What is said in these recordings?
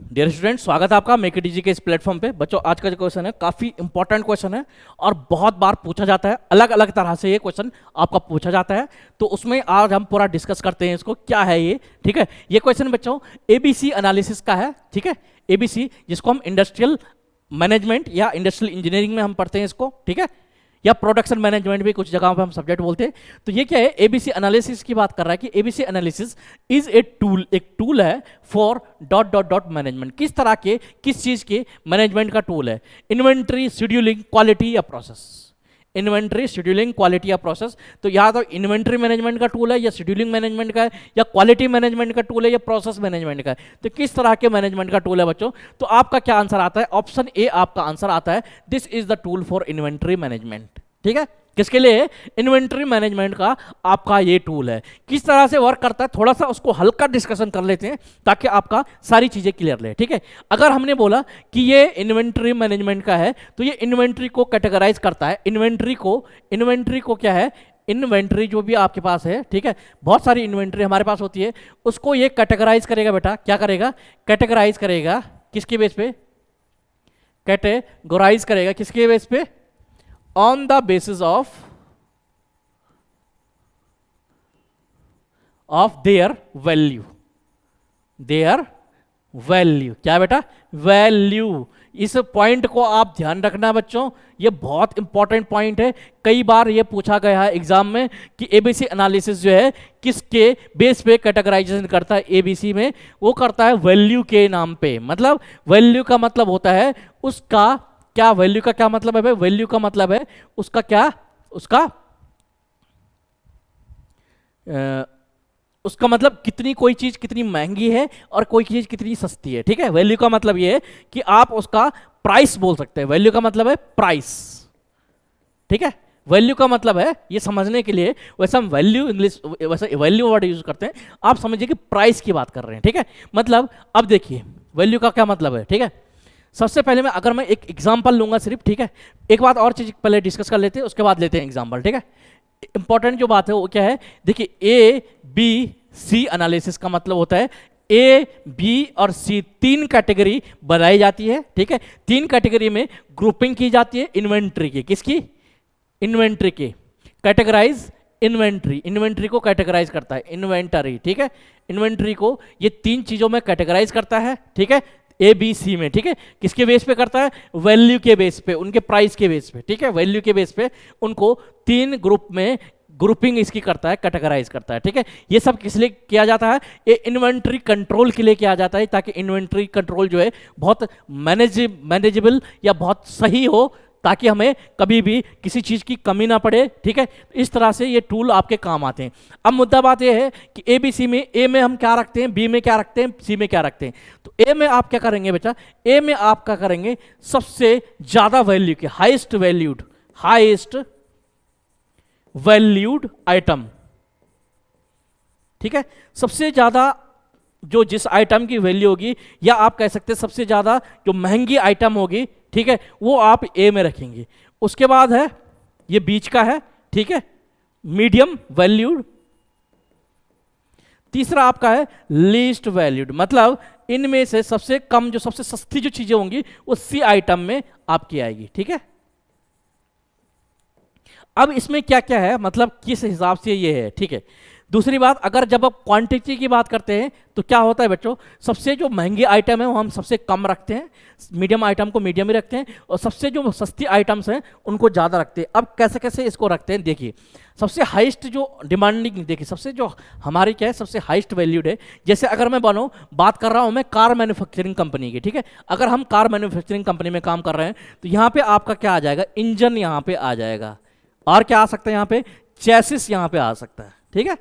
Dear student, स्वागत है आपका मेक इट इजी के इस प्लेटफॉर्म पे। बच्चों, आज का जो क्वेश्चन है काफ़ी इंपॉर्टेंट क्वेश्चन है और बहुत बार पूछा जाता है। अलग अलग तरह से ये क्वेश्चन आपका पूछा जाता है, तो उसमें आज हम पूरा डिस्कस करते हैं इसको, क्या है ये। ठीक है, ये क्वेश्चन बच्चों एबीसी एनालिसिस का है। ठीक है, एबीसी जिसको हम इंडस्ट्रियल मैनेजमेंट या इंडस्ट्रियल इंजीनियरिंग में हम पढ़ते हैं इसको। ठीक है, या प्रोडक्शन मैनेजमेंट भी कुछ जगहों पे हम सब्जेक्ट बोलते हैं। तो ये क्या है, एबीसी एनालिसिस की बात कर रहा है कि ABC analysis is a tool, एक टूल है for dot dot dot management. किस तरह के, किस चीज के मैनेजमेंट का टूल है? इन्वेंट्री, शेड्यूलिंग, क्वालिटी या प्रोसेस। इन्वेंट्री, शेड्यूलिंग, क्वालिटी या प्रोसेस। तो यहाँ तो इन्वेंट्री मैनेजमेंट का टूल है या शेड्यूलिंग मैनेजमेंट का है या क्वालिटी मैनेजमेंट का टूल है या प्रोसेस मैनेजमेंट का है। तो किस तरह के मैनेजमेंट का टूल है बच्चों? तो आपका क्या आंसर आता है? ऑप्शन ए आपका आंसर आता है, this is the tool for inventory management. ठीक है, किसके लिए? इन्वेंट्री मैनेजमेंट का आपका ये टूल है। किस तरह से वर्क करता है थोड़ा सा उसको हल्का डिस्कशन कर लेते हैं ताकि आपका सारी चीजें क्लियर रहे। ठीक है, अगर हमने बोला कि ये इन्वेंट्री मैनेजमेंट का है तो ये इन्वेंट्री को कैटेगराइज करता है। इन्वेंट्री को क्या है? इन्वेंट्री जो भी आपके पास है, ठीक है, बहुत सारी इन्वेंट्री हमारे पास होती है, उसको ये कैटेगराइज करेगा। बेटा क्या करेगा? कैटेगराइज करेगा। किसके बेस पे? कैटेगराइज करेगा। किसके बेस पे? on the basis of their value। क्या बेटा? वैल्यू। इस पॉइंट को आप ध्यान रखना बच्चों, ये बहुत इंपॉर्टेंट पॉइंट है। कई बार ये पूछा गया है एग्जाम में कि एबीसी एनालिसिस जो है किसके बेस पे कैटेगराइजेशन करता है? एबीसी में वो करता है वैल्यू के नाम पे। मतलब वैल्यू का मतलब होता है उसका क्या? वैल्यू का क्या मतलब है भाई? वैल्यू का मतलब है उसका क्या? उसका मतलब कितनी कोई चीज कितनी महंगी है और कोई चीज कितनी सस्ती है। ठीक है, वैल्यू का मतलब ये है कि आप उसका प्राइस बोल सकते हैं। वैल्यू का मतलब है प्राइस। ठीक है, वैल्यू का मतलब है, ये समझने के लिए वैसे हम वैल्यू इंग्लिश वैसे वैल्यू वर्ड यूज करते हैं, आप समझिए कि प्राइस की बात कर रहे हैं। ठीक है, मतलब अब देखिए वैल्यू का क्या मतलब है। ठीक है, सबसे पहले अगर मैं एक एग्जांपल लूंगा सिर्फ। ठीक है, एक बात और चीज पहले डिस्कस कर लेते हैं, उसके बाद लेते हैं एग्जांपल। ठीक है, इंपॉर्टेंट जो बात है वो क्या है? देखिए, ए बी सी एनालिसिस का मतलब होता है ए बी और सी तीन कैटेगरी बनाई जाती है। ठीक है, तीन कैटेगरी में ग्रुपिंग की जाती है इन्वेंट्री की। किसकी? इन्वेंट्री की। कैटेगराइज इन्वेंट्री को कैटेगराइज करता है इन्वेंटरी। ठीक है, इन्वेंट्री को ये तीन चीजों में कैटेगराइज करता है। ठीक है, ए बी सी में। ठीक है, किसके बेस पे करता है? वैल्यू के बेस पे, उनके प्राइस के बेस पे। ठीक है, वैल्यू के बेस पे उनको तीन ग्रुप में ग्रुपिंग इसकी करता है, कैटेगराइज करता है। ठीक है, ये सब किस लिए किया जाता है? ये इन्वेंट्री कंट्रोल के लिए किया जाता है, ताकि इन्वेंट्री कंट्रोल जो है बहुत मैनेजेबल या बहुत सही हो, ताकि हमें कभी भी किसी चीज़ की कमी ना पड़े। ठीक है, इस तरह से ये टूल आपके काम आते हैं। अब मुद्दा बात ये है कि ए बी सी में, ए में हम क्या रखते हैं, बी में क्या रखते हैं, सी में क्या रखते हैं। तो ए में आप क्या करेंगे बेटा? ए में आप क्या करेंगे? सबसे ज़्यादा वैल्यू के, हाइस्ट वैल्यूड आइटम। ठीक है, सबसे ज़्यादा जो जिस आइटम की वैल्यू होगी, या आप कह सकते हैं सबसे ज़्यादा जो महंगी आइटम होगी, ठीक है, वो आप ए में रखेंगे। उसके बाद है ये बीच का है। ठीक है, मीडियम वैल्यूड। तीसरा आपका है लीस्ट वैल्यूड, मतलब इनमें से सबसे कम, जो सबसे सस्ती जो चीजें होंगी वो सी आइटम में आपकी आएगी। ठीक है, अब इसमें क्या क्या है, मतलब किस हिसाब से ये है। ठीक है, दूसरी बात, अगर जब आप क्वांटिटी की बात करते हैं तो क्या होता है बच्चों? सबसे जो महंगी आइटम है वो हम सबसे कम रखते हैं, मीडियम आइटम को मीडियम ही रखते हैं, और सबसे जो सस्ती आइटम्स हैं उनको ज़्यादा रखते हैं। अब कैसे कैसे इसको रखते हैं, देखिए सबसे हाईएस्ट जो डिमांडिंग, देखिए सबसे जो हमारी क्या है, सबसे हाईएस्ट वैल्यूड है। जैसे अगर मैं बात कर रहा हूँ मैं कार मैन्युफैक्चरिंग कंपनी की। ठीक है, अगर हम कार मैन्युफैक्चरिंग कंपनी में काम कर रहे हैं तो यहाँ पे आपका क्या आ जाएगा? इंजन यहाँ पे आ जाएगा, और क्या आ सकता है यहाँ पे? चेसिस यहाँ पे आ सकता है। ठीक है,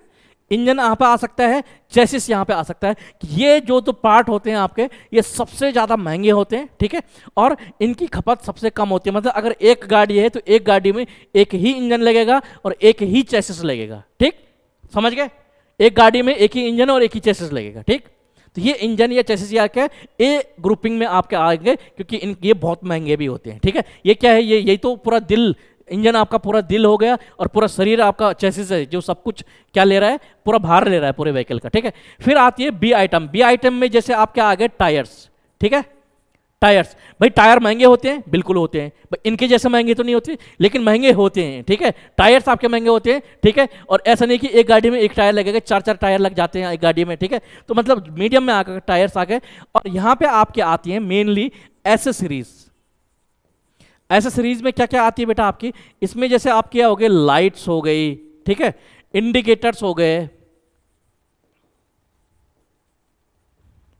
इंजन यहाँ पे आ सकता है, चेसिस यहाँ पे आ सकता है। ये जो तो पार्ट होते हैं आपके, ये सबसे ज़्यादा महंगे होते हैं। ठीक है, और इनकी खपत सबसे कम होती है। मतलब अगर एक गाड़ी है तो एक गाड़ी में एक ही इंजन लगेगा और एक ही चेसिस लगेगा। ठीक, समझ गए? एक गाड़ी में एक ही इंजन और एक ही चेसिस लगेगा। ठीक, तो ये इंजन या चेसिस या क्या ए ग्रुपिंग में आपके आएंगे, क्योंकि ये बहुत महंगे भी होते हैं। ठीक है, ये क्या है? यही तो पूरा दिल, इंजन आपका पूरा दिल हो गया और पूरा शरीर आपका चेसिस है, जो सब कुछ क्या ले रहा है, पूरा भार ले रहा है पूरे व्हीकल का। ठीक है, फिर आती है बी आइटम। बी आइटम में जैसे आप क्या आ गए? टायर्स। ठीक है। टायर्स, भाई टायर महंगे होते हैं, बिल्कुल होते हैं भाई, इनके जैसे महंगे तो नहीं होते लेकिन महंगे होते हैं, ठीक है। टायर्स आपके महंगे होते हैं, ठीक है। और ऐसा नहीं कि एक गाड़ी में एक टायर लगेगा, चार चार टायर लग जाते हैं एक गाड़ी में, ठीक है। तो मतलब मीडियम में आकर टायर्स आ गए। और यहाँ पे आपके आती हैं मेनली एसेसरीज। एसेसरीज में क्या क्या आती है बेटा आपकी, इसमें जैसे आपके हो गए लाइट्स हो गई, ठीक है, इंडिकेटर्स हो गए,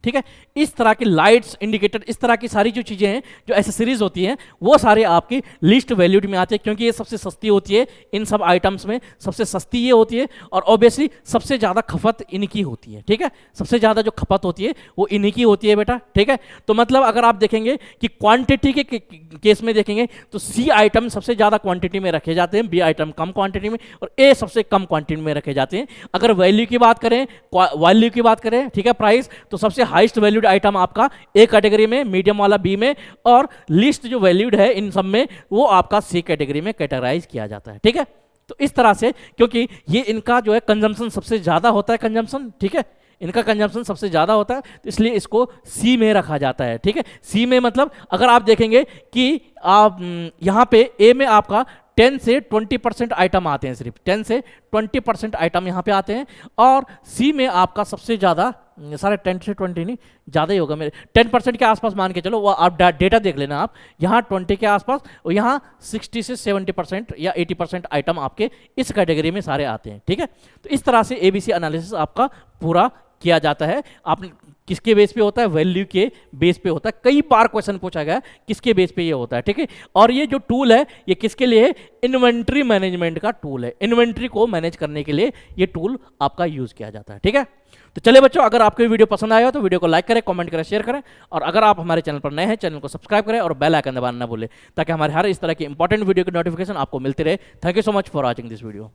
ठीक है। इस तरह की लाइट्स, इंडिकेटर, इस तरह की सारी जो चीजें हैं जो एसेसरीज होती हैं वो सारे आपकी लीस्ट वैल्यूड में आते हैं, क्योंकि ये सबसे सस्ती होती है इन सब आइटम्स में, सबसे सस्ती ये होती है और ऑब्वियसली सबसे ज्यादा खपत इनकी होती है, ठीक है। सबसे ज्यादा जो खपत होती है वो इन्हीं की होती है बेटा, ठीक है। तो मतलब अगर आप देखेंगे कि क्वांटिटी के केस में देखेंगे तो सी आइटम सबसे ज्यादा क्वांटिटी में रखे जाते हैं, बी आइटम कम क्वांटिटी में और ए सबसे कम क्वांटिटी में रखे जाते हैं। अगर वैल्यू की बात करें, वैल्यू की बात करें, ठीक है, प्राइस, तो सबसे हाईएस्ट वैल्यूड आइटम आपका ए कैटेगरी में, मीडियम वाला बी में और लीस्ट जो वैल्यूड है इन सब में वो आपका सी कैटेगरी में कैटेगराइज किया जाता है, ठीक है। तो इस तरह से, क्योंकि ये इनका जो है कंजम्पशन सबसे ज्यादा होता है, कंजम्पशन, ठीक है, इनका कंजम्पशन सबसे ज्यादा होता है, तो इसलिए इसको सी में रखा जाता है, ठीक है। सी में मतलब अगर आप देखेंगे कि आप यहां पे ए में आपका 10 से 20% आइटम आते हैं, सिर्फ 10 से 20% आइटम यहाँ पे आते हैं। और सी में आपका सबसे ज़्यादा, सारे 10 से 20 नहीं, ज़्यादा ही होगा मेरे, 10% के आसपास मान के चलो, वो आप डेटा देख लेना आप, यहाँ 20 के आसपास और यहाँ 60 से 70% या 80% आइटम आपके इस कैटेगरी में सारे आते हैं, ठीक है। तो इस तरह से ABC एनालिसिस आपका पूरा किया जाता है। आपने किसके बेस पे होता है, वैल्यू के बेस पे होता है। कई बार क्वेश्चन पूछा गया किसके बेस पे ये होता है, ठीक है। और ये जो टूल है ये किसके लिए है, इन्वेंट्री मैनेजमेंट का टूल है, इन्वेंट्री को मैनेज करने के लिए ये टूल आपका यूज किया जाता है, ठीक है। तो चलिए बच्चों, अगर आपको वीडियो पसंद आया हो तो वीडियो को लाइक करें, कमेंट करें, शेयर करें और अगर आप हमारे चैनल पर नए हैं चैनल को सब्सक्राइब करें और बेल आइकन दबाना ना भूलें ताकि हमारे हर इस तरह की इंपॉर्टेंट वीडियो की नोटिफिकेशन आपको मिलती रहे। Thank you so much for watching this video.